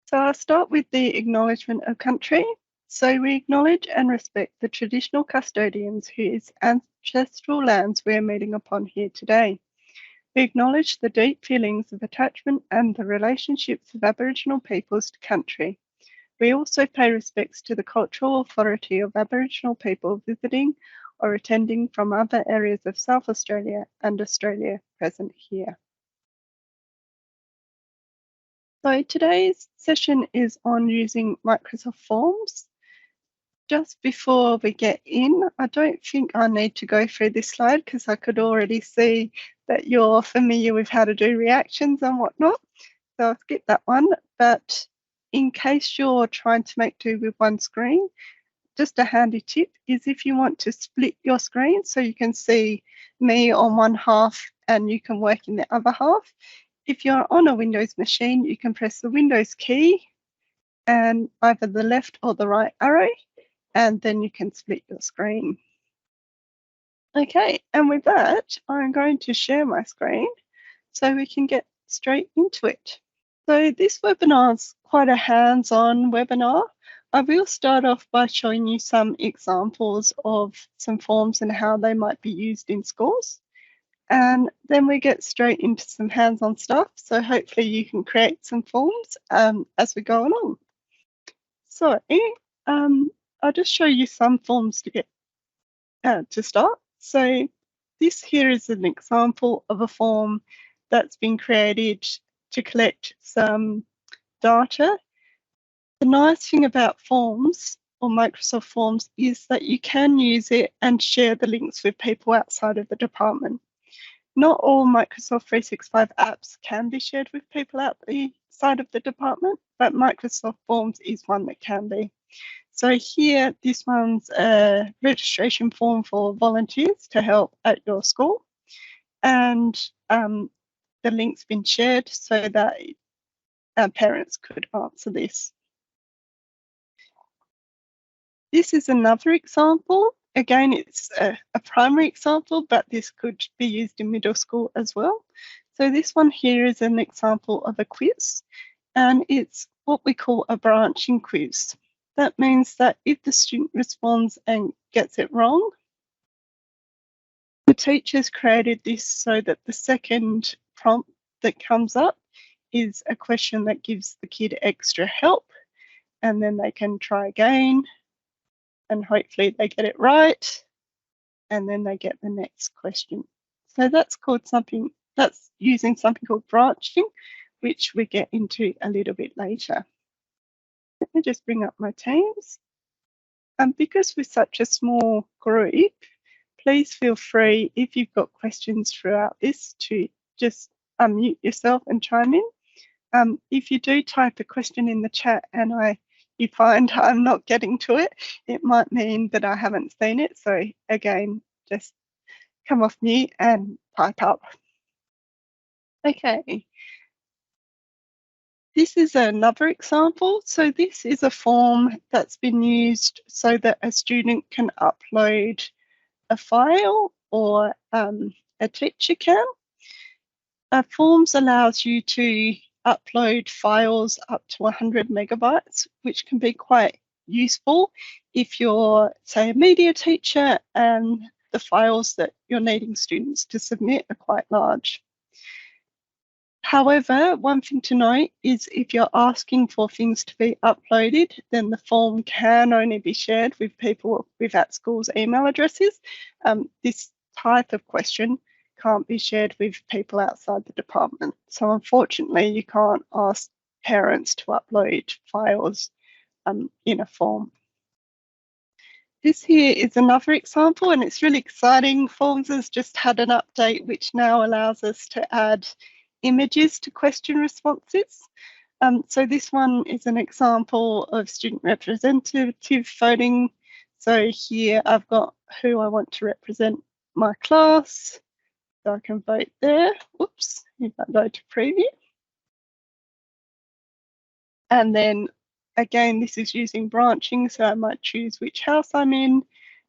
So I'll start with the acknowledgement of country. So we acknowledge and respect the traditional custodians whose ancestral lands we are meeting upon here today. We acknowledge the deep feelings of attachment and the relationships of Aboriginal peoples to country. We also pay respects to the cultural authority of Aboriginal people visiting or attending from other areas of South Australia and Australia present here. So today's session is on using Microsoft Forms. Just before we get in, I don't think I need to go through this slide because I could already see that you're familiar with how to do reactions and whatnot. So I'll skip that one. But in case you're trying to make do with one screen, just a handy tip is if you want to split your screen so you can see me on one half and you can work in the other half. If you're on a Windows machine, you can press the Windows key and either the left or the right arrow, and then you can split your screen. Okay, and with that, I'm going to share my screen so we can get straight into it. So this webinar is quite a hands-on webinar. I will start off by showing you some examples of some forms and how they might be used in schools. And then we get straight into some hands-on stuff. So hopefully you can create some forms as we go along. So I'll just show you some forms to get to start. So this here is an example of a form that's been created to collect some data. The nice thing about forms or Microsoft Forms is that you can use it and share the links with people outside of the department. Not all Microsoft 365 apps can be shared with people outside of the department, but Microsoft Forms is one that can be. So here, this one's a registration form for volunteers to help at your school. And the link's been shared so that parents could answer this. This is another example. Again, it's a primary example, but this could be used in middle school as well. So this one here is an example of a quiz, and it's what we call a branching quiz. That means that if the student responds and gets it wrong, the teacher's created this so that the second prompt that comes up is a question that gives the kid extra help, and then they can try again, and hopefully they get it right, and then they get the next question. So that's called something, that's using something called branching, which we get into a little bit later. Let me just bring up my Teams. And because we're such a small group, please feel free, if you've got questions throughout this, to just unmute yourself and chime in. If you do type a question in the chat and you find I'm not getting to it, it might mean that I haven't seen it. So again, just come off mute and type up. Okay. This is another example. So this is a form that's been used so that a student can upload a file or a teacher can. Forms allows you to upload files up to 100 megabytes, which can be quite useful if you're, say, a media teacher and the files that you're needing students to submit are quite large. However, one thing to note is if you're asking for things to be uploaded, then the form can only be shared with people with that school's email addresses. This type of question can't be shared with people outside the department. So unfortunately, you can't ask parents to upload files in a form. This here is another example, and it's really exciting. Forms has just had an update which now allows us to add images to question responses. So this one is an example of student representative voting. So here I've got who I want to represent my class. So I can vote there. Whoops, if I go to preview. And then again, this is using branching. So I might choose which house I'm in,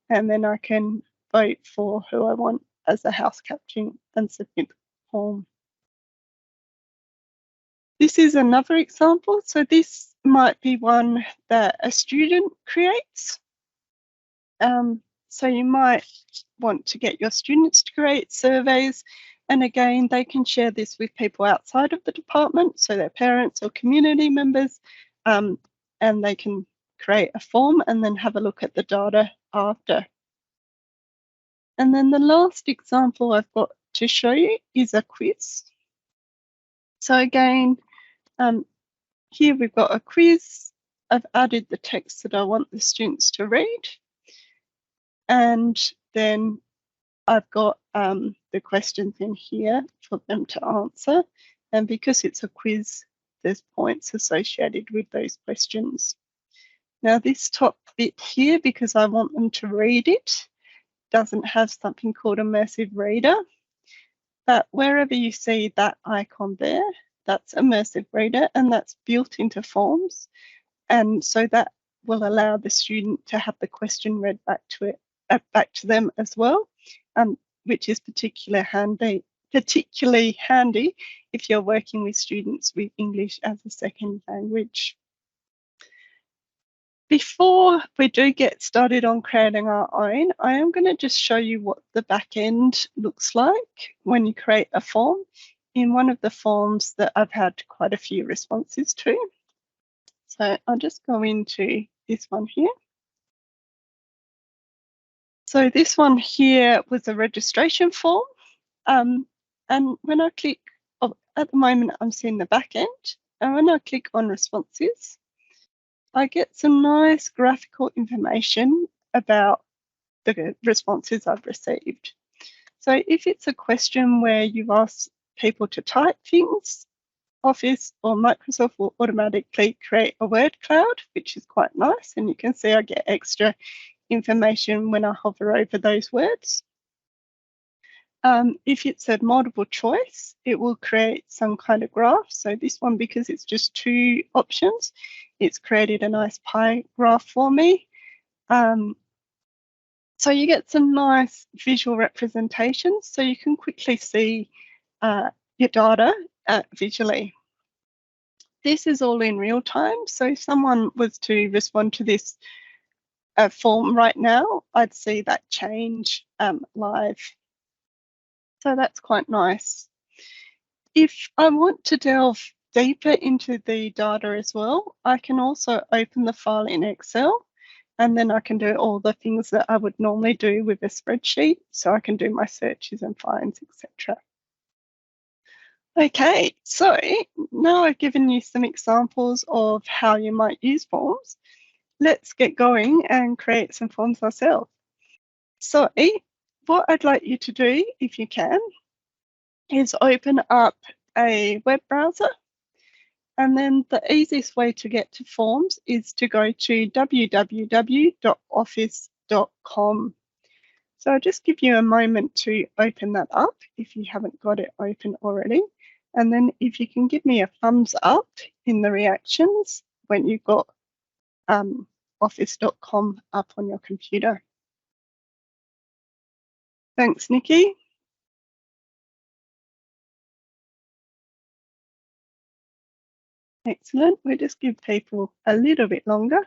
and then I can vote for who I want as a house captain and submit the form. This is another example. So this might be one that a student creates. So you might want to get your students to create surveys. And again, they can share this with people outside of the department, so their parents or community members, and they can create a form and then have a look at the data after. And then the last example I've got to show you is a quiz. So again, here we've got a quiz. I've added the text that I want the students to read. And then I've got the questions in here for them to answer. And because it's a quiz, there's points associated with those questions. Now this top bit here, because I want them to read it, doesn't have something called Immersive Reader. But wherever you see that icon there, that's Immersive Reader, and that's built into forms. And so that will allow the student to have the question read back to them as well, which is particularly handy if you're working with students with English as a second language. Before we do get started on creating our own, I am going to just show you what the back end looks like when you create a form in one of the forms that I've had quite a few responses to. So I'll just go into this one here. So this one here was a registration form. And when I click, at the moment I'm seeing the back end, and when I click on responses, I get some nice graphical information about the responses I've received. So if it's a question where you've asked people to type things, Office or Microsoft will automatically create a word cloud, which is quite nice. And you can see I get extra information when I hover over those words. If it's a multiple choice, it will create some kind of graph. So this one, because it's just 2 options, it's created a nice pie graph for me. So you get some nice visual representations, so you can quickly see your data visually. This is all in real time, so if someone was to respond to this form right now, I'd see that change live. So that's quite nice. If I want to delve deeper into the data as well, I can also open the file in Excel, and then I can do all the things that I would normally do with a spreadsheet. So I can do my searches and finds, etc. Okay, so now I've given you some examples of how you might use forms. Let's get going and create some forms ourselves. So what I'd like you to do, if you can, is open up a web browser. And then the easiest way to get to forms is to go to www.office.com. So I'll just give you a moment to open that up if you haven't got it open already. And then if you can give me a thumbs up in the reactions when you've got office.com up on your computer. Thanks, Nikki. Excellent. We'll just give people a little bit longer.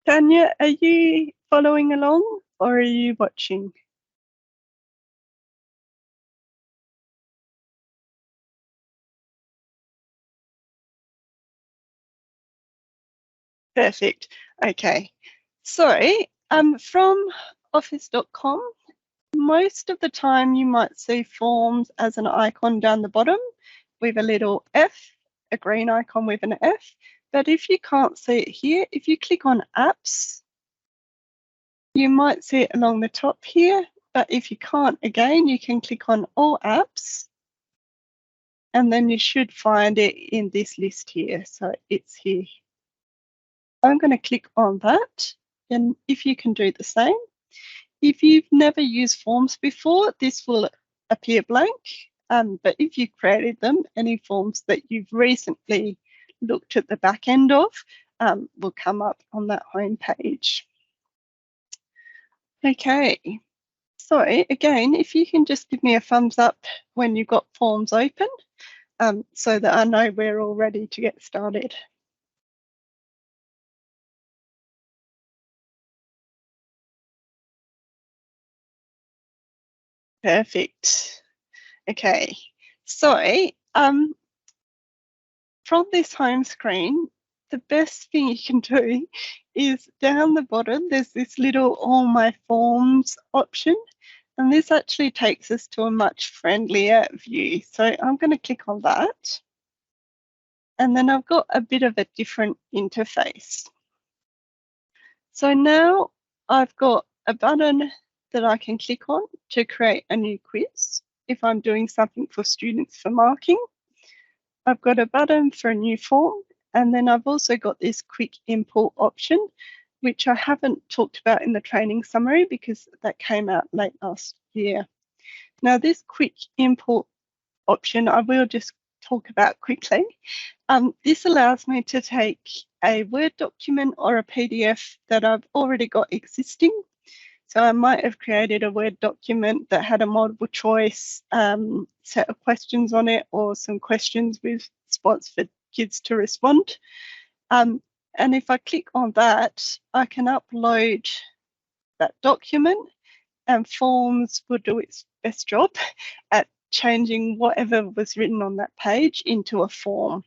Tanya, are you following along or are you watching? Perfect. Okay. So from office.com, most of the time you might see forms as an icon down the bottom with a little F, a green icon with an F. But if you can't see it here, if you click on apps, you might see it along the top here. But if you can't, again, you can click on all apps. And then you should find it in this list here. So it's here. I'm going to click on that. And if you can do the same. If you've never used forms before, this will appear blank. But if you created them, any forms that you've recently looked at the back end of will come up on that home page. Okay, so again, if you can just give me a thumbs up when you've got forms open, so that I know we're all ready to get started. Perfect. Okay, so from this home screen, the best thing you can do is down the bottom, there's this little All My Forms option, and this actually takes us to a much friendlier view. So I'm going to click on that, and then I've got a bit of a different interface. So now I've got a button that I can click on to create a new quiz if I'm doing something for students for marking. I've got a button for a new form, and then I've also got this quick import option, which I haven't talked about in the training summary because that came out late last year. Now, this quick import option, I will just talk about quickly. This allows me to take a Word document or a PDF that I've already got existing. So I might have created a Word document that had a multiple choice set of questions on it, or some questions with spots for kids to respond. And if I click on that, I can upload that document, and Forms will do its best job at changing whatever was written on that page into a form.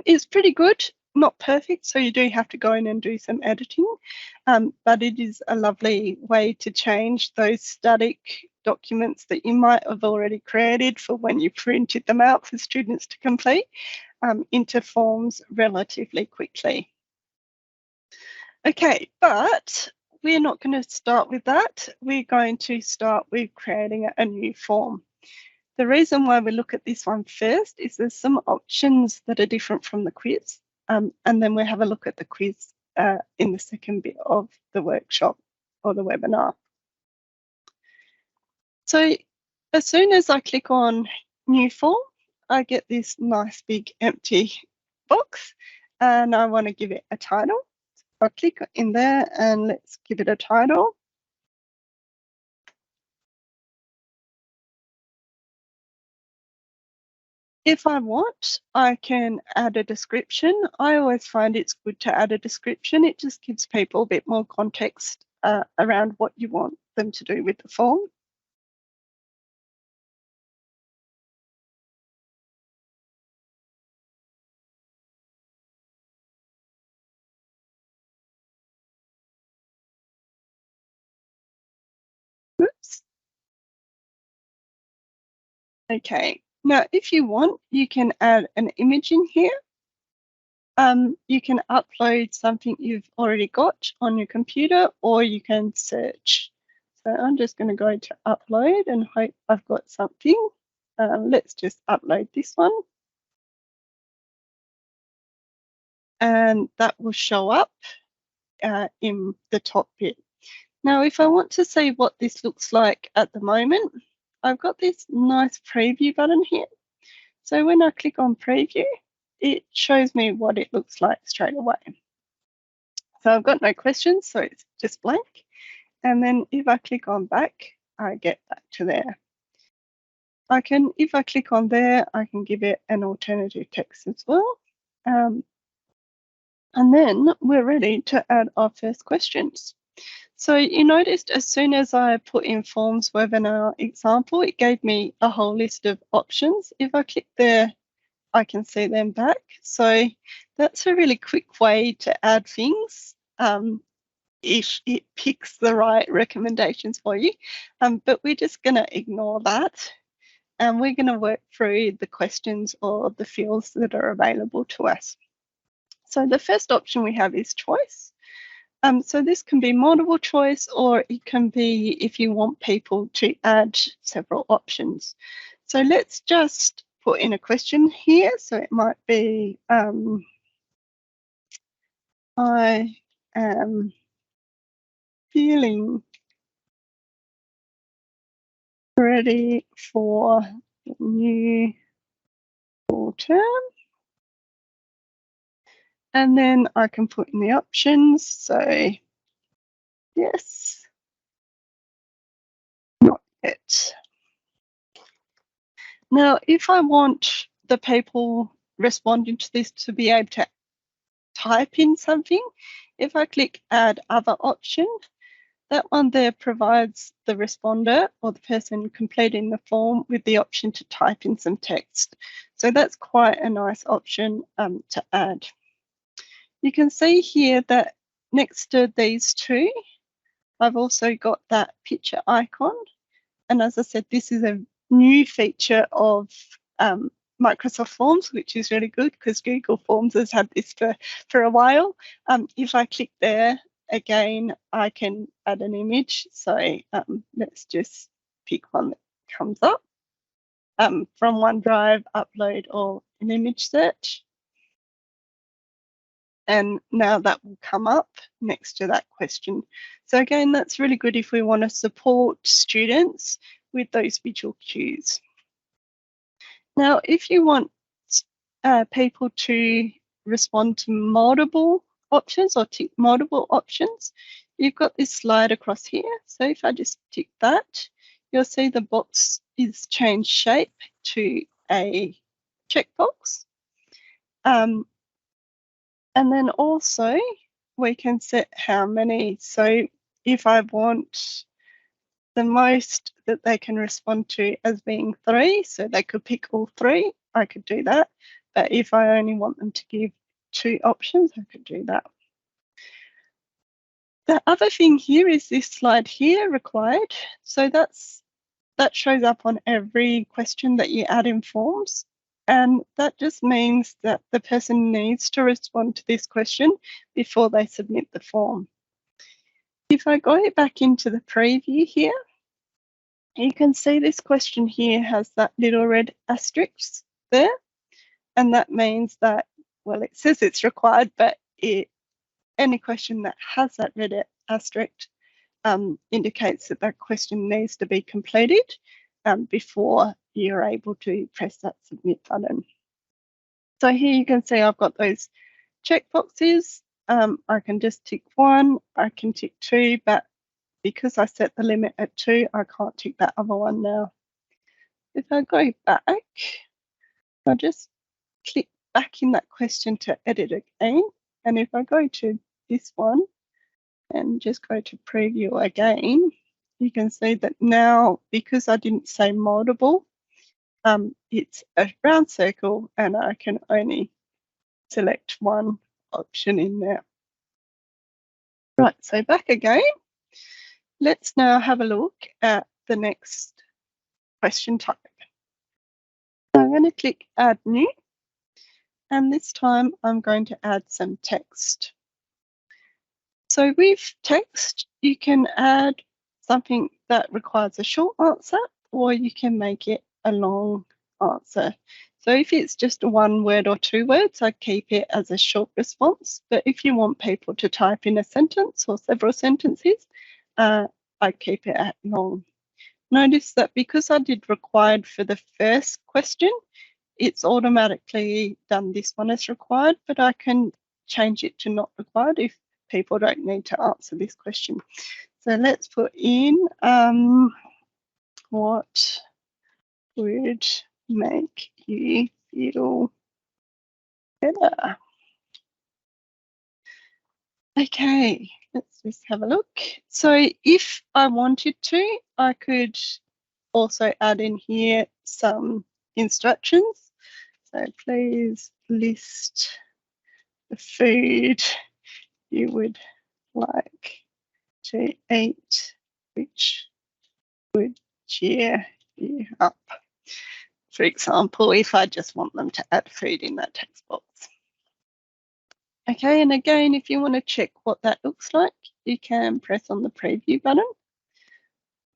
It's pretty good, not perfect, so you do have to go in and do some editing, but it is a lovely way to change those static documents that you might have already created for when you printed them out for students to complete into forms relatively quickly. Okay, but we're not going to start with that. We're going to start with creating a new form. The reason why we look at this one first is there's some options that are different from the quiz, and then we have a look at the quiz in the second bit of the workshop or the webinar. So as soon as I click on new form, I get this nice big empty box, and I want to give it a title. I'll click in there and let's give it a title. If I want, I can add a description. I always find it's good to add a description. It just gives people a bit more context around what you want them to do with the form. Oops. Okay, now if you want, you can add an image in here. You can upload something you've already got on your computer, or you can search. So I'm just going to go to upload and hope I've got something. Let's just upload this one. And that will show up in the top bit. Now, if I want to see what this looks like at the moment, I've got this nice preview button here. So when I click on preview, it shows me what it looks like straight away. So I've got no questions, so it's just blank. And then if I click on back, I get back to there. If I click on there, I can give it an alternative text as well. And then we're ready to add our first questions. So you noticed as soon as I put in Forms webinar example, it gave me a whole list of options. If I click there, I can see them back. So that's a really quick way to add things if it picks the right recommendations for you. But we're just going to ignore that. And we're going to work through the questions or the fields that are available to us. So the first option we have is choice. So this can be multiple choice, or it can be if you want people to add several options. So let's just put in a question here. So it might be, I am feeling ready for the new fall term. And then I can put in the options. So yes, right. Now, if I want the people responding to this to be able to type in something, if I click Add Other Option, that one there provides the responder or the person completing the form with the option to type in some text. So that's quite a nice option to add. You can see here that next to these two, I've also got that picture icon. And as I said, this is a new feature of Microsoft Forms, which is really good because Google Forms has had this for a while. If I click there, again, I can add an image. So let's just pick one that comes up from OneDrive, upload or an image search. And now that will come up next to that question. So again, that's really good if we want to support students with those visual cues. Now, if you want people to respond to multiple options or tick multiple options, you've got this slide across here. So if I just tick that, you'll see the box is changed shape to a checkbox. And then also we can set how many. So if I want the most that they can respond to as being 3, so they could pick all 3, I could do that. But if I only want them to give 2 options, I could do that. The other thing here is this slide here, required. So that shows up on every question that you add in forms. And that just means that the person needs to respond to this question before they submit the form. If I go back into the preview here, you can see this question here has that little red asterisk there. And that means that, well, it says it's required, but any question that has that red asterisk indicates that that question needs to be completed before you're able to press that submit button. So here you can see I've got those check boxes. I can just tick 1, I can tick 2, but because I set the limit at 2, I can't tick that other one now. If I go back, I'll just click back in that question to edit again. And if I go to this one and just go to preview again, you can see that now, because I didn't say multiple, it's a round circle and I can only select one option in there. Right, so back again. Let's now have a look at the next question type. So I'm going to click Add New, and this time I'm going to add some text. So with text, you can add something that requires a short answer, or you can make it a long answer. So if it's just 1 word or 2 words, I keep it as a short response. But if you want people to type in a sentence or several sentences, I keep it at long. Notice that because I did required for the first question, it's automatically done this one as required, but I can change it to not required if people don't need to answer this question. So let's put in what would make you feel better? Okay, let's just have a look. So if I wanted to, I could also add in here some instructions. So please list the food you would like to eat, which would cheer you up. For example, if I just want them to add food in that text box. Okay, and again, if you want to check what that looks like, you can press on the preview button.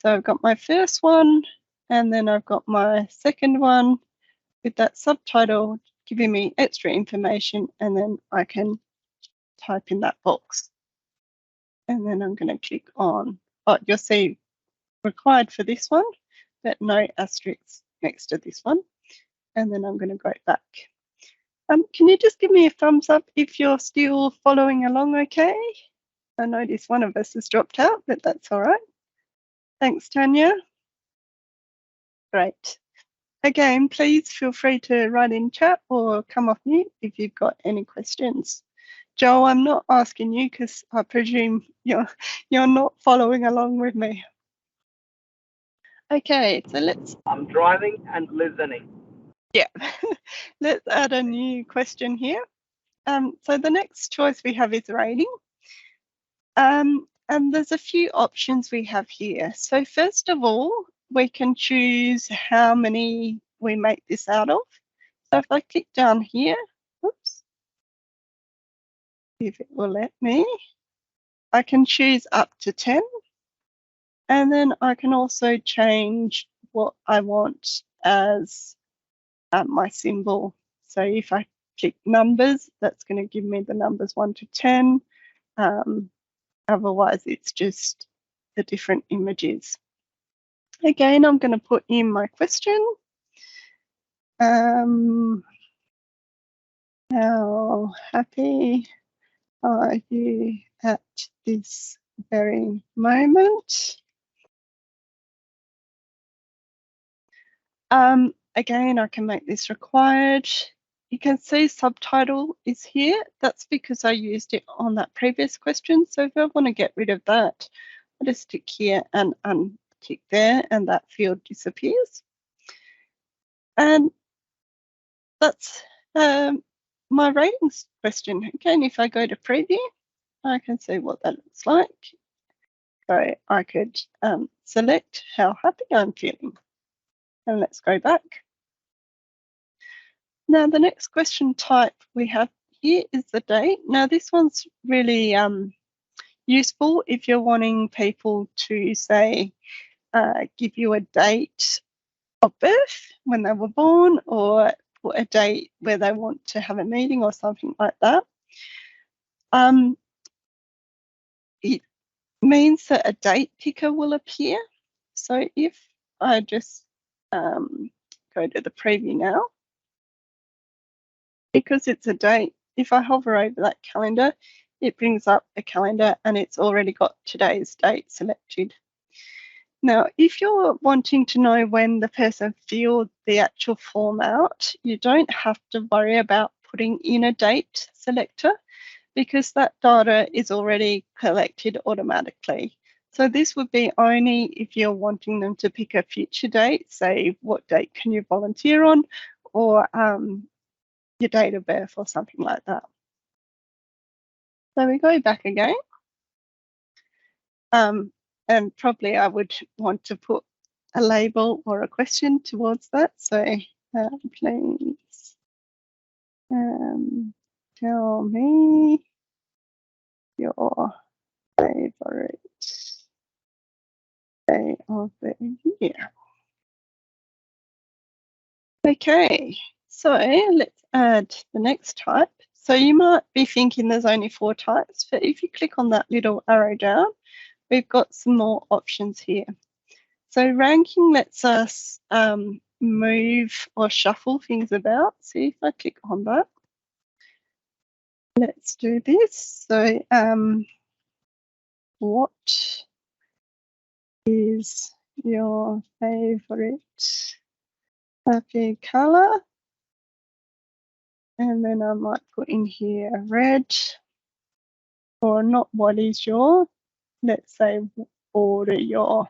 So I've got my first one, and then I've got my second one with that subtitle giving me extra information, and then I can type in that box. And then I'm going to click on, oh, you'll see required for this one, but no asterisks next to this one. And then I'm going to go back. Can you just give me a thumbs up if you're still following along okay? I notice one of us has dropped out, but that's all right. Thanks, Tanya. Great. Again, please feel free to write in chat or come off mute if you've got any questions. Joe, I'm not asking you because I presume you're not following along with me. Okay, so let's... I'm driving and listening. Yeah, let's add a new question here. So the next choice we have is rating. And there's a few options we have here. So first of all, we can choose how many we make this out of. So if I click down here, oops, if it will let me, I can choose up to 10. And then I can also change what I want as my symbol. So if I click numbers, that's going to give me the numbers 1 to 10. Otherwise, it's just the different images. Again, I'm going to put in my question. How happy are you at this very moment? Again, I can make this required. You can see subtitle is here. That's because I used it on that previous question. So if I want to get rid of that, I just tick here and untick there, and that field disappears. And that's my ratings question. Again, if I go to preview, I can see what that looks like. So I could select how happy I'm feeling. And let's go back. Now, the next question type we have here is the date. Now, this one's really useful if you're wanting people to, say, give you a date of birth when they were born, or a date where they want to have a meeting or something like that. It means that a date picker will appear. So if I just go to the preview now, because it's a date, if I hover over that calendar, it brings up a calendar and it's already got today's date selected. Now, if you're wanting to know when the person filled the actual form out, you don't have to worry about putting in a date selector because that data is already collected automatically. So this would be only if you're wanting them to pick a future date, say what date can you volunteer on, or your date of birth or something like that. So we go back again. And probably I would want to put a label or a question towards that. So please tell me your favorite day of the year. Okay, so let's add the next type. So you might be thinking there's only 4 types, but if you click on that little arrow down, we've got some more options here. So ranking lets us move or shuffle things about. See if I click on that. Let's do this. So what is your favorite happy color? And then I might put in here red, or not what is your, let's say order your,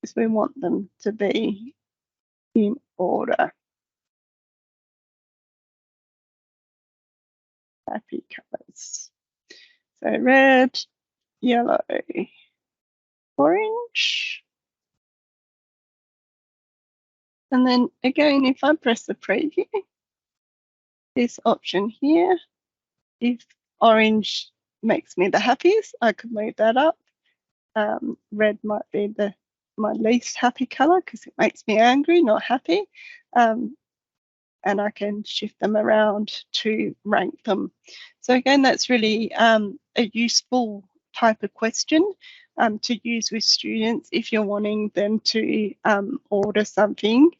because we want them to be in order. Happy colors. So red, yellow, orange. And then again, if I press the preview, this option here, if orange makes me the happiest, I could move that up. Red might be my least happy color because it makes me angry, not happy. And I can shift them around to rank them. So again, that's really a useful type of question to use with students if you're wanting them to order something.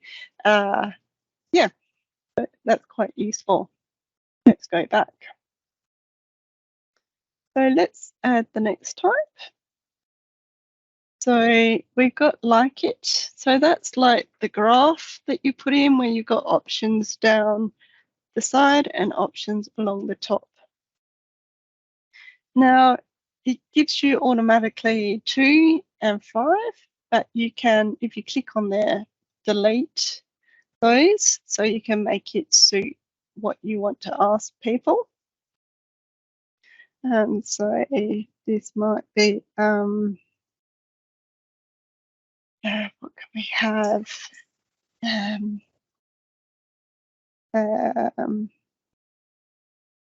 Yeah, that's quite useful. Let's go back. So let's add the next type. So we've got like it. So that's like the graph that you put in where you've got options down the side and options along the top. Now it gives you automatically 2 and 5, but you can, if you click on there, delete those so you can make it suit what you want to ask people. So this might be, what can we have?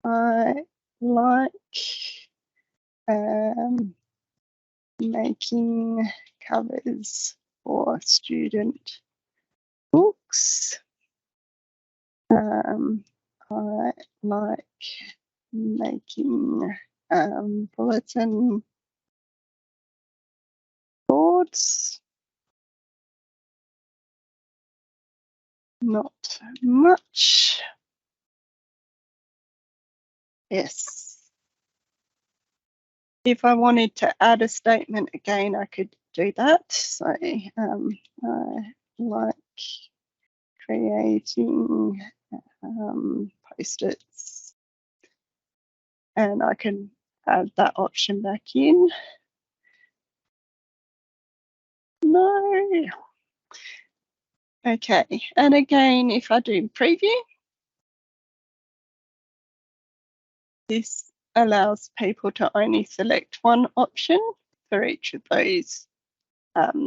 I like making covers for student books. I like making bulletin boards. Not much. Yes. If I wanted to add a statement again, I could do that. So I like creating post-its, and I can add that option back in. No. Okay, and again, if I do preview, this allows people to only select one option for each of those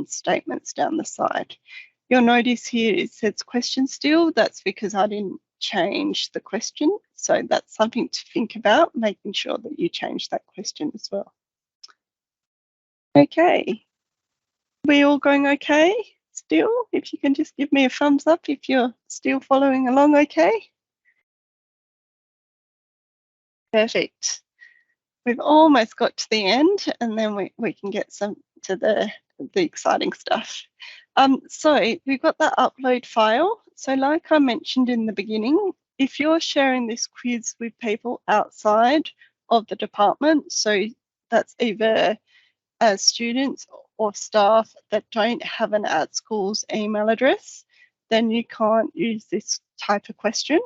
statements down the side. You'll notice here it says question still. That's because I didn't change the question. So that's something to think about, making sure that you change that question as well. Okay, we all going okay still? If you can just give me a thumbs up if you're still following along okay. Perfect. We've almost got to the end, and then we can get some to the exciting stuff. So we've got that upload file. So like I mentioned in the beginning, if you're sharing this quiz with people outside of the department, so that's either students or staff that don't have an @schools email address, then you can't use this type of question.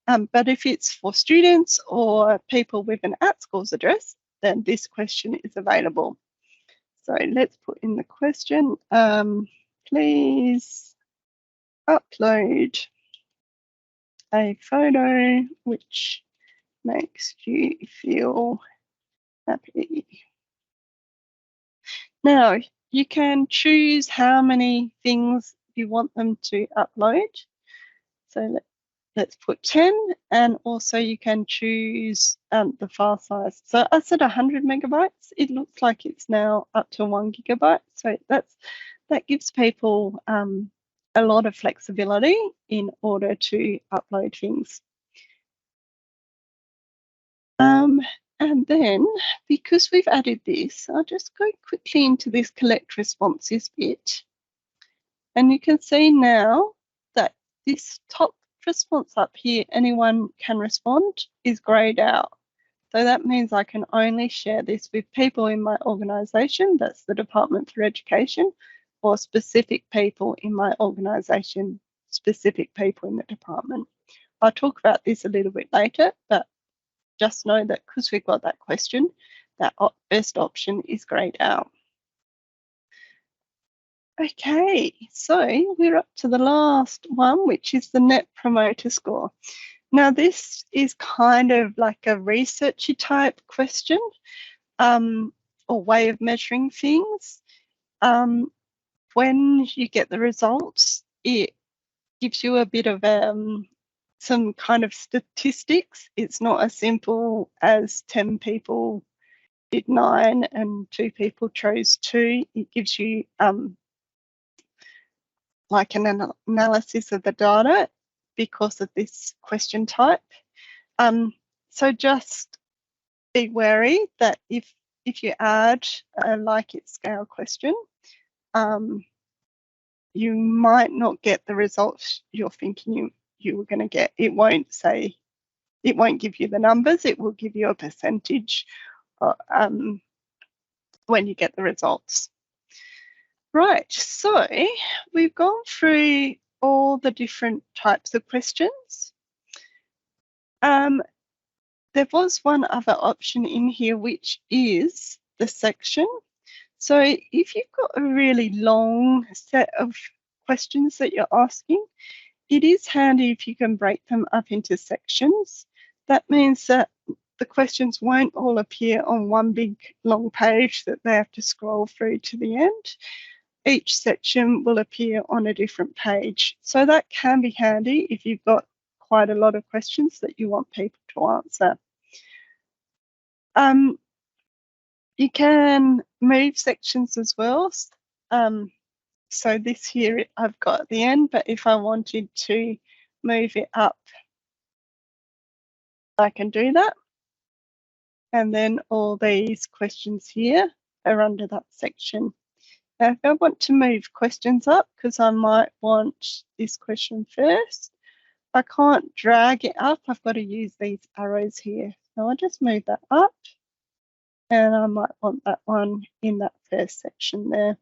But if it's for students or people with an @schools address, then this question is available. So let's put in the question, please upload a photo which makes you feel happy. Now, you can choose how many things you want them to upload. So let's put 10, and also you can choose the file size. So I said 100 megabytes. It looks like it's now up to 1 gigabyte. So that gives people a lot of flexibility in order to upload things. And then, because we've added this, I'll just go quickly into this collect responses bit. And you can see now that this top response up here, anyone can respond, is greyed out. So that means I can only share this with people in my organisation, that's the Department for Education, or specific people in my organisation, specific people in the department. I'll talk about this a little bit later, but just know that because we've got that question, that best option is greyed out. Okay, so we're up to the last one, which is the Net Promoter Score. Now, this is kind of like a researchy type question or way of measuring things. When you get the results, it gives you a bit of some kind of statistics. It's not as simple as 10 people did 9 and 2 people chose 2. It gives you like an analysis of the data because of this question type. So just be wary that if you add a like-it scale question, you might not get the results you're thinking you were going to get. It won't give you the numbers. It will give you a percentage when you get the results. Right, so we've gone through all the different types of questions. There was one other option in here, which is the section. So if you've got a really long set of questions that you're asking, it is handy if you can break them up into sections. That means that the questions won't all appear on one big long page that they have to scroll through to the end. Each section will appear on a different page. So that can be handy if you've got quite a lot of questions that you want people to answer. You can move sections as well. So this here I've got at the end, but if I wanted to move it up, I can do that. And then all these questions here are under that section. Now, if I want to move questions up, because I might want this question first, I can't drag it up. I've got to use these arrows here. So I'll just move that up. And I might want that one in that first section there.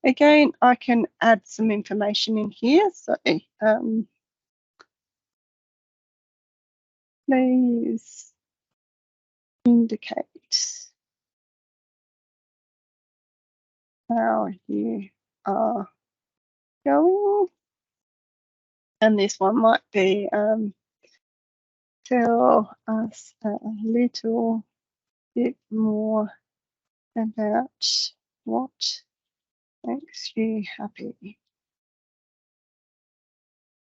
Again, I can add some information in here. So please indicate how you are going. And this one might be tell us a little bit more about what makes you happy.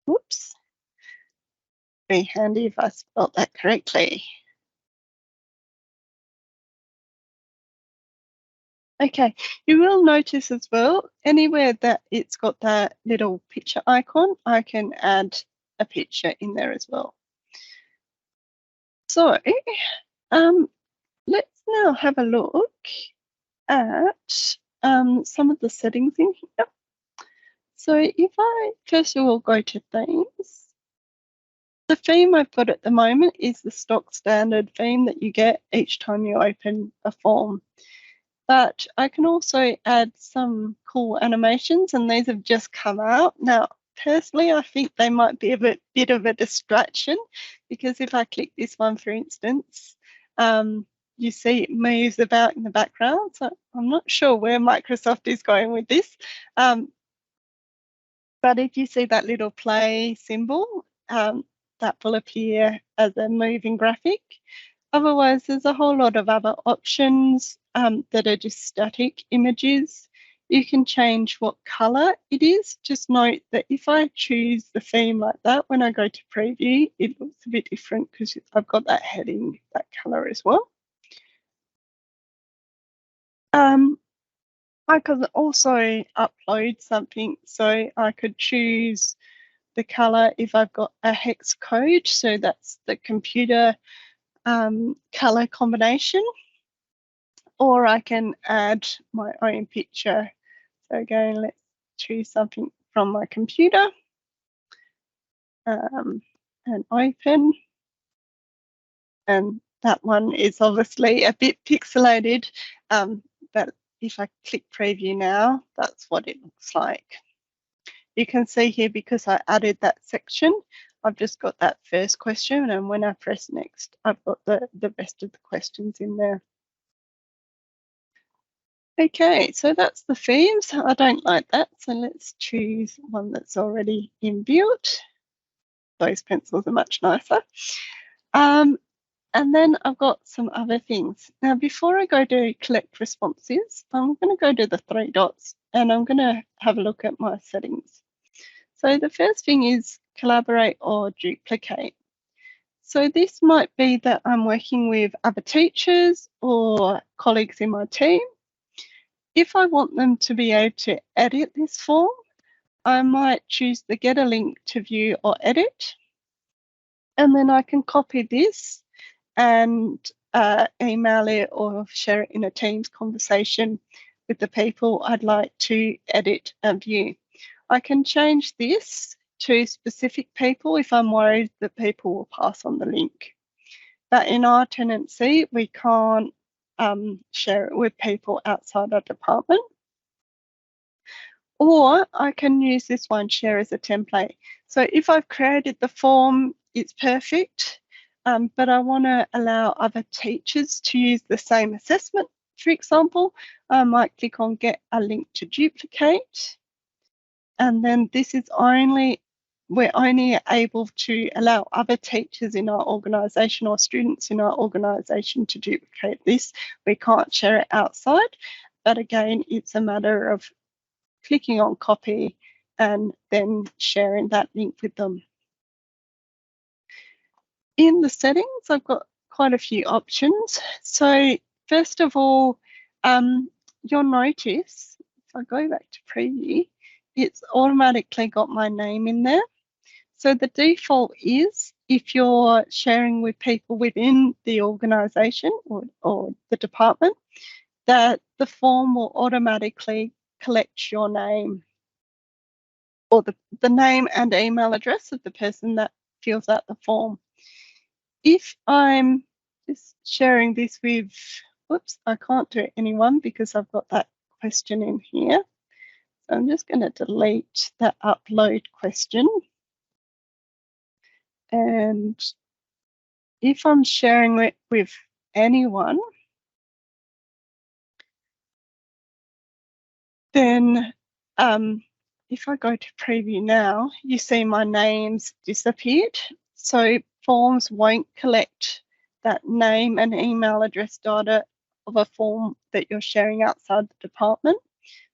Whoops. Be handy if I spelled that correctly. Okay, you will notice as well, anywhere that it's got that little picture icon, I can add a picture in there as well. So let's now have a look at some of the settings in here. So if I first of all go to themes, the theme I've got at the moment is the stock standard theme that you get each time you open a form. But I can also add some cool animations, and these have just come out. Now, personally, I think they might be a bit of a distraction, because if I click this one, for instance, you see it moves about in the background. So I'm not sure where Microsoft is going with this. But if you see that little play symbol, that will appear as a moving graphic. Otherwise, there's a whole lot of other options that are just static images. You can change what color it is. Just note that if I choose the theme like that, when I go to preview, it looks a bit different because I've got that heading, that color as well. I could also upload something, so I could choose the color if I've got a hex code, so that's the computer color combination, or I can add my own picture. So again, let's choose something from my computer and open. And that one is obviously a bit pixelated, but if I click preview now, that's what it looks like. You can see here, because I added that section, I've just got that first question, and when I press next, I've got the rest of the questions in there. Okay, so that's the themes. I don't like that, so let's choose one that's already inbuilt. Those pencils are much nicer. And then I've got some other things. Now, before I go to collect responses, I'm going to go to the three dots and I'm going to have a look at my settings. So the first thing is collaborate or duplicate. So this might be that I'm working with other teachers or colleagues in my team. If I want them to be able to edit this form, I might choose the get a link to view or edit. And then I can copy this and email it or share it in a Teams conversation with the people I'd like to edit and view. I can change this to specific people if I'm worried that people will pass on the link. But in our tenancy, we can't share it with people outside our department. Or I can use this one, share as a template. So if I've created the form, it's perfect, but I want to allow other teachers to use the same assessment, for example. I might click on get a link to duplicate. And then this is we're only able to allow other teachers in our organisation or students in our organisation to duplicate this. We can't share it outside, but again, it's a matter of clicking on copy and then sharing that link with them. In the settings, I've got quite a few options. So first of all, you'll notice, if I go back to preview, it's automatically got my name in there. So the default is if you're sharing with people within the organisation or the department, that the form will automatically collect your name or the name and email address of the person that fills out the form. If I'm just sharing this with, whoops, I can't do anyone because I've got that question in here. So I'm just going to delete that upload question. And if I'm sharing it with anyone, then if I go to preview now, you see my name's disappeared. So forms won't collect that name and email address data of a form that you're sharing outside the department.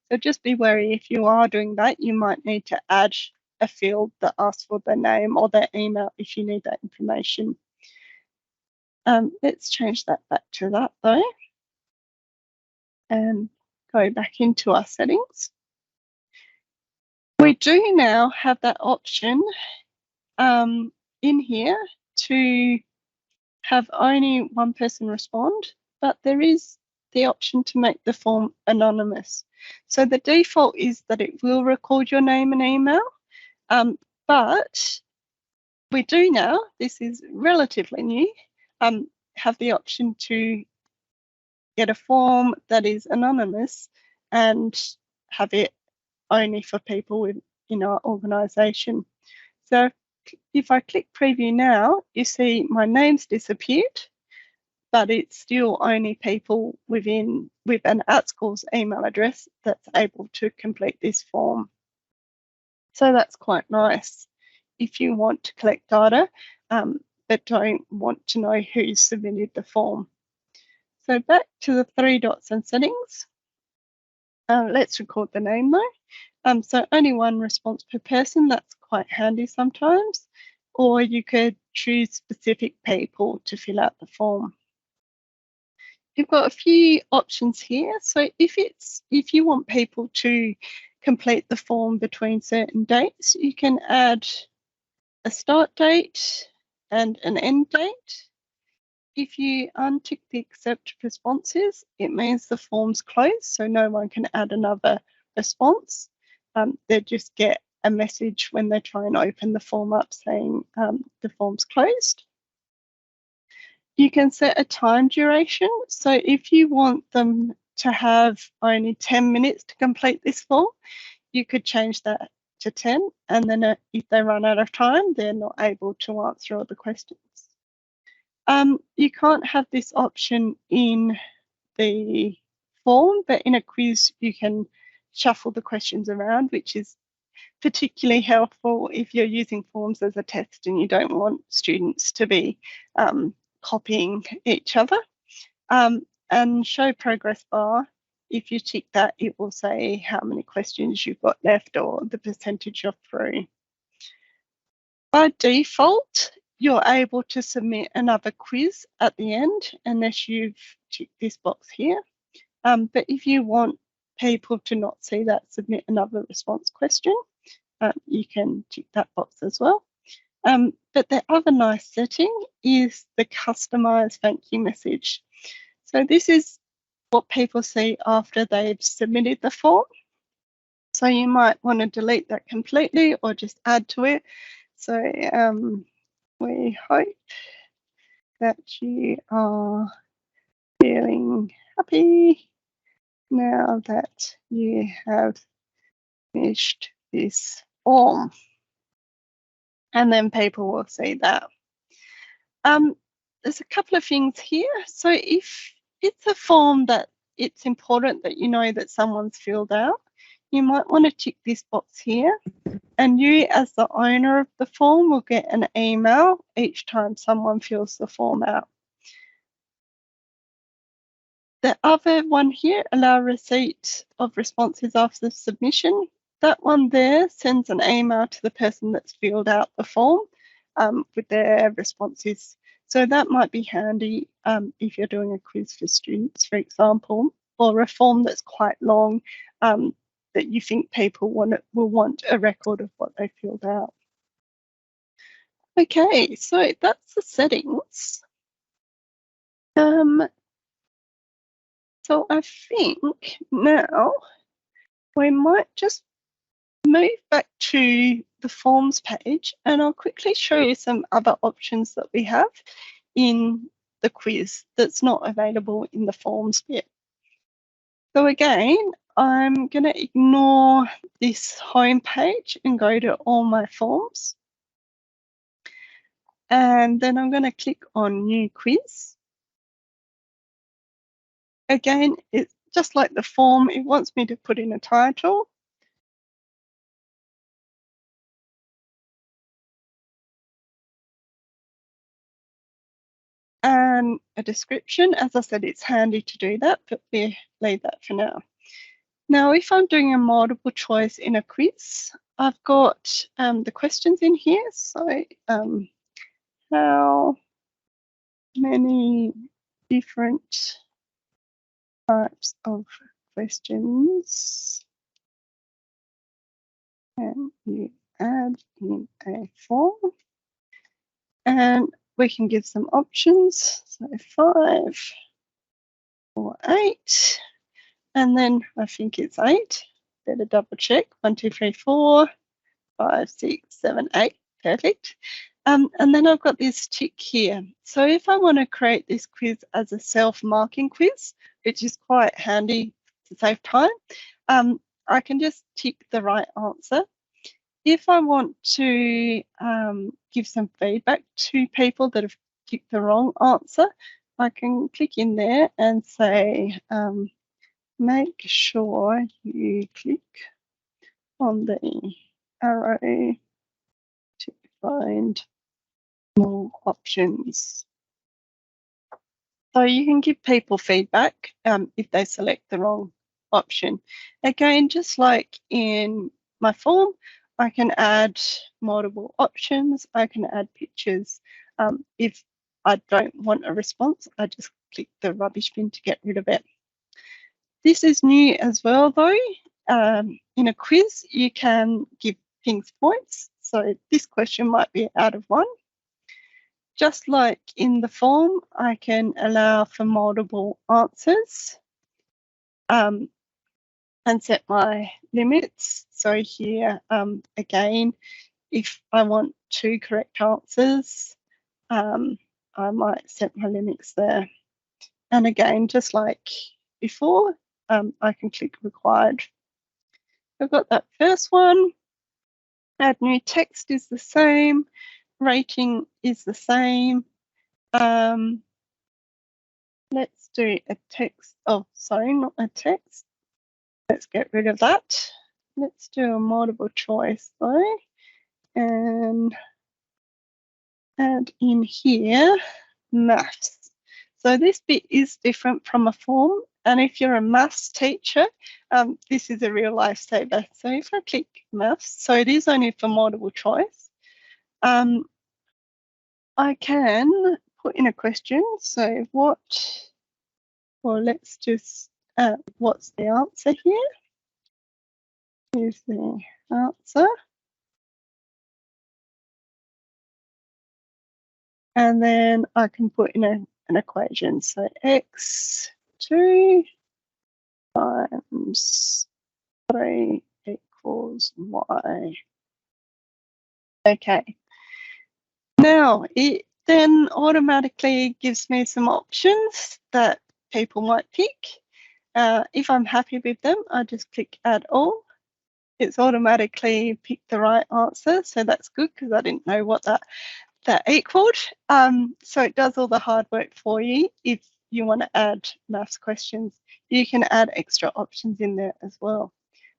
So just be wary if you are doing that, you might need to add a field that asks for the name or their email if you need that information. Let's change that back to that though, and go back into our settings. We do now have that option in here to have only one person respond, but there is the option to make the form anonymous. So the default is that it will record your name and email, but we do now, this is relatively new, have the option to get a form that is anonymous and have it only for people in our organisation. So if I click preview now, you see my name's disappeared, but it's still only people with an @schools email address that's able to complete this form. So that's quite nice if you want to collect data, but don't want to know who submitted the form. So back to the 3 dots and settings. Let's record the name though. So only one response per person, that's quite handy sometimes. Or you could choose specific people to fill out the form. You've got a few options here. So if you want people to complete the form between certain dates, you can add a start date and an end date. If you untick the accept responses, it means the form's closed, so no one can add another response. They just get a message when they try and open the form up saying the form's closed. You can set a time duration. So if you want them to have only 10 minutes to complete this form, you could change that to 10, and then if they run out of time, they're not able to answer all the questions. You can't have this option in the form, but in a quiz you can shuffle the questions around, which is particularly helpful if you're using forms as a test and you don't want students to be copying each other. And show progress bar, if you tick that, it will say how many questions you've got left or the percentage you're through. By default, you're able to submit another quiz at the end unless you've ticked this box here. But if you want people to not see that, submit another response question, you can tick that box as well. But the other nice setting is the customized thank you message. So this is what people see after they've submitted the form. So you might want to delete that completely or just add to it. So we hope that you are feeling happy now that you have finished this form. And then people will see that. There's a couple of things here. So if it's a form that it's important that you know that someone's filled out, you might want to tick this box here, and you as the owner of the form will get an email each time someone fills the form out. The other one here, allow receipt of responses after submission. That one there sends an email to the person that's filled out the form with their responses. So that might be handy if you're doing a quiz for students, for example, or a form that's quite long that you think people will want a record of what they filled out. Okay, so that's the settings. So I think now we might just move back to the forms page, and I'll quickly show you some other options that we have in the quiz that's not available in the forms bit. So again, I'm going to ignore this home page and go to all my forms. And then I'm going to click on new quiz. Again, it's just like the form, it wants me to put in a title. And a description. As I said, it's handy to do that, but we leave that for now. Now, if I'm doing a multiple choice in a quiz, I've got the questions in here. So how many different types of questions can you add in a form? And we can give some options. So 5 or 8. And then I think it's 8. Better double check. 1, 2, 3, 4, 5, 6, 7, 8. Perfect. And then I've got this tick here. So if I want to create this quiz as a self-marking quiz, which is quite handy to save time, I can just tick the right answer. If I want to give some feedback to people that have ticked the wrong answer, I can click in there and say, make sure you click on the arrow to find more options. So you can give people feedback if they select the wrong option. Again, just like in my form, I can add multiple options. I can add pictures. If I don't want a response, I just click the rubbish bin to get rid of it. This is new as well, though. In a quiz, you can give things points. So this question might be out of 1. Just like in the form, I can allow for multiple answers and set my limits. So here, again, if I want 2 correct answers, I might set my limits there. And again, just like before, I can click required. I've got that first one. Add new text is the same. Rating is the same. Let's do a text. Oh, sorry, not a text. Let's get rid of that. Let's do a multiple choice though. And add in here maths. So this bit is different from a form. And if you're a maths teacher, this is a real lifesaver. So if I click maths, so it is only for multiple choice, I can put in a question. So what, or let's just, what's the answer here? Here's the answer. And then I can put in an equation. So x2 times 3 equals y. Okay. Now, it then automatically gives me some options that people might pick. If I'm happy with them, I just click add all. it's automatically picked the right answer. So that's good because I didn't know what that equaled. So it does all the hard work for you. If you want to add maths questions, you can add extra options in there as well.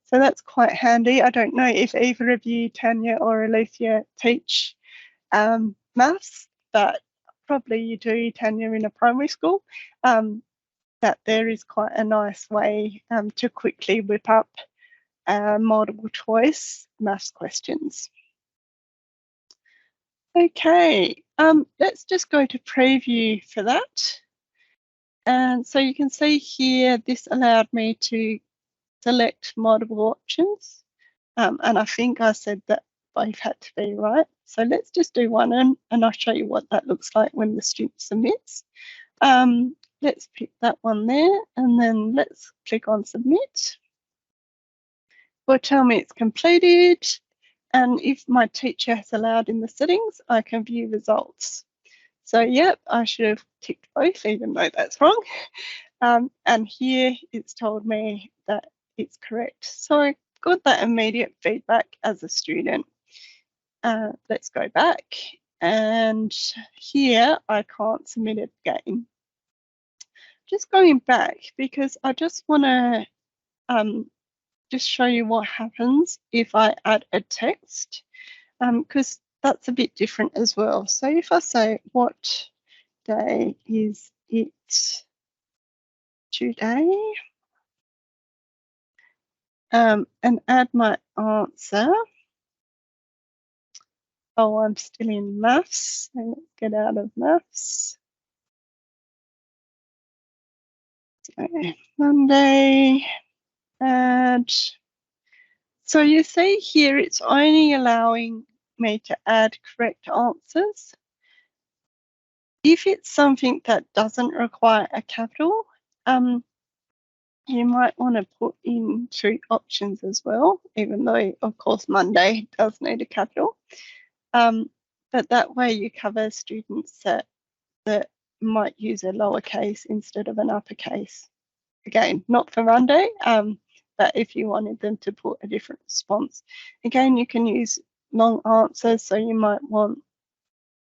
So that's quite handy. I don't know if either of you, Tanya or Alicia, teach maths, but probably you do, Tanya, in a primary school. That there is quite a nice way to quickly whip up multiple choice maths questions. Okay, let's just go to preview for that. And so you can see here, this allowed me to select multiple options. And I think I said that both had to be right. So let's just do one and I'll show you what that looks like when the student submits. Let's pick that one there and then let's click on submit. Will tell me it's completed. And if my teacher has allowed in the settings, I can view results. So yep, I should have ticked both, even though that's wrong. And here it's told me that it's correct. So I got that immediate feedback as a student. Let's go back. And here I can't submit it again. Just going back because I just want to just show you what happens if I add a text, because that's a bit different as well. So if I say, what day is it today? And add my answer. Oh, I'm still in maths. So let's get out of maths. So Monday, add. So you see here, it's only allowing me to add correct answers. If it's something that doesn't require a capital, you might want to put in 2 options as well, even though, of course, Monday does need a capital. But that way you cover students that might use a lowercase instead of an uppercase. Again, not for Monday, but if you wanted them to put a different response. Again, you can use long answers, so you might want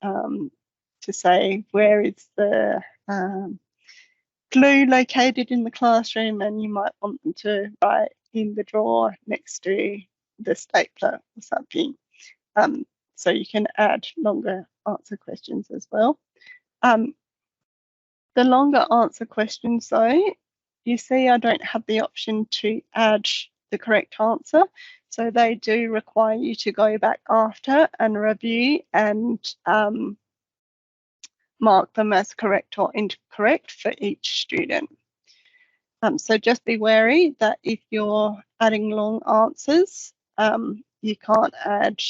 to say, where is the glue located in the classroom, and you might want them to write in the drawer next to the stapler or something. So you can add longer answer questions as well. The longer answer questions though, you see I don't have the option to add the correct answer. So they do require you to go back after and review and mark them as correct or incorrect for each student. So just be wary that if you're adding long answers, you can't add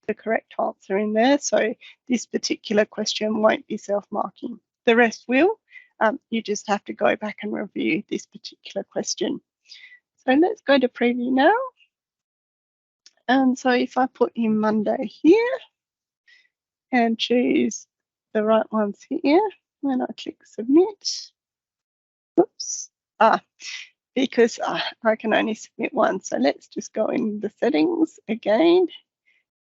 the correct answer in there. So this particular question won't be self-marking. The rest will. You just have to go back and review this particular question. So let's go to preview now. And so if I put in Monday here and choose the right ones here, when I click submit, oops, because I can only submit one. So let's just go in the settings again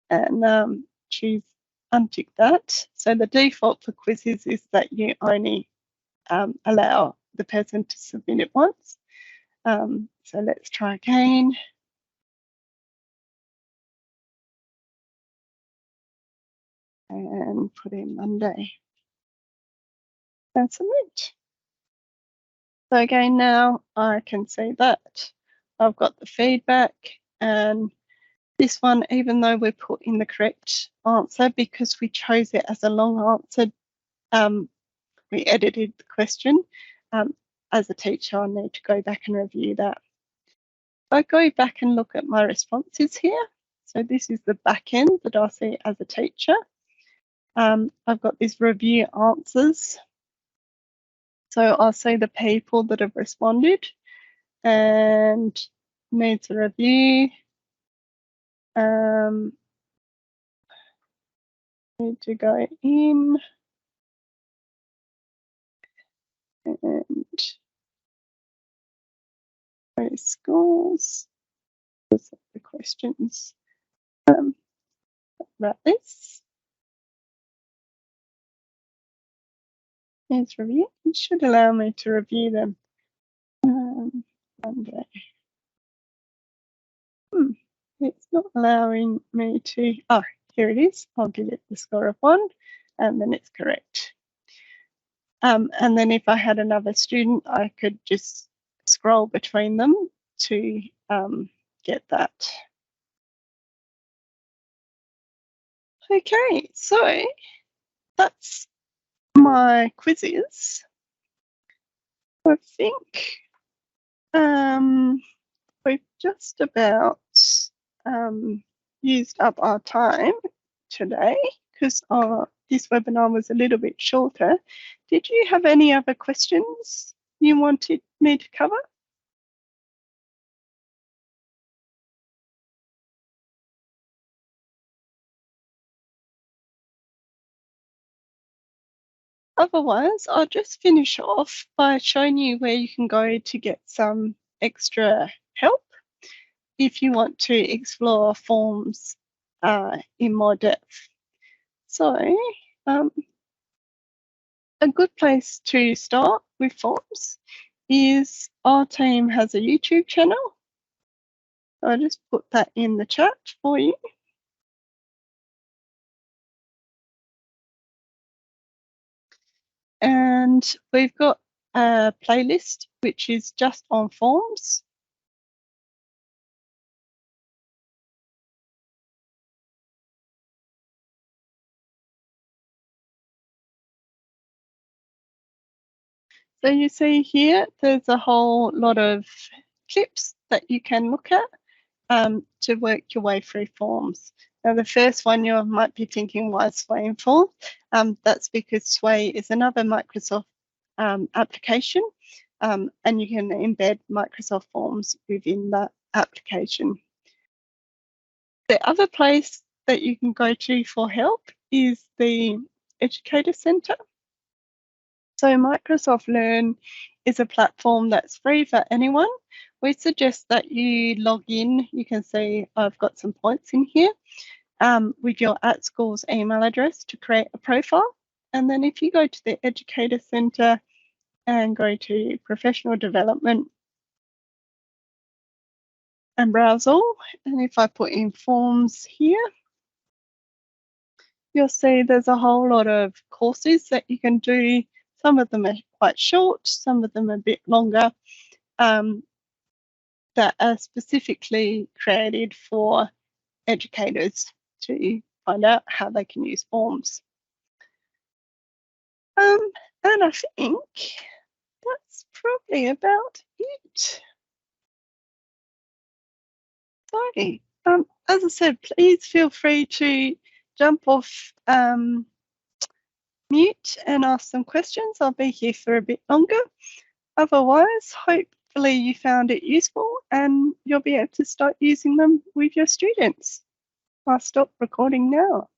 and choose untick that. So the default for quizzes is that you only allow the person to submit it once. So let's try again. And put in Monday and submit. So again, now I can see that I've got the feedback, and this one, even though we put in the correct answer, because we chose it as a long answer, we edited the question. As a teacher, I need to go back and review that. If I go back and look at my responses here, so this is the back end that I see as a teacher. I've got these review answers. So I'll see the people that have responded and needs a review. Need to go in and go scores. The questions about this. Here's review. It should allow me to review them one day. It's not allowing me to. Oh, here it is. I'll give it the score of 1, and then it's correct. And then if I had another student, I could just scroll between them to get that. Okay, so that's my quizzes. I think we've just about used up our time today because this webinar was a little bit shorter. Did you have any other questions you wanted me to cover? Otherwise, I'll just finish off by showing you where you can go to get some extra help if you want to explore forms in more depth. So, a good place to start with forms is our team has a YouTube channel. I'll just put that in the chat for you. And we've got a playlist which is just on forms. So you see here, there's a whole lot of clips that you can look at to work your way through forms. Now, the first one you might be thinking, why is Sway in form? That's because Sway is another Microsoft application, and you can embed Microsoft Forms within that application. The other place that you can go to for help is the Educator Centre. So Microsoft Learn is a platform that's free for anyone. We suggest that you log in. You can see I've got some points in here with your @schools email address to create a profile. And then if you go to the Educator Centre and go to Professional Development and browse all, and if I put in forms here, you'll see there's a whole lot of courses that you can do. Some of them are quite short, some of them are a bit longer, that are specifically created for educators to find out how they can use forms. And I think that's probably about it. Sorry. As I said, please feel free to jump off mute and ask some questions. I'll be here for a bit longer. Otherwise, hopefully you found it useful and you'll be able to start using them with your students. I'll stop recording now.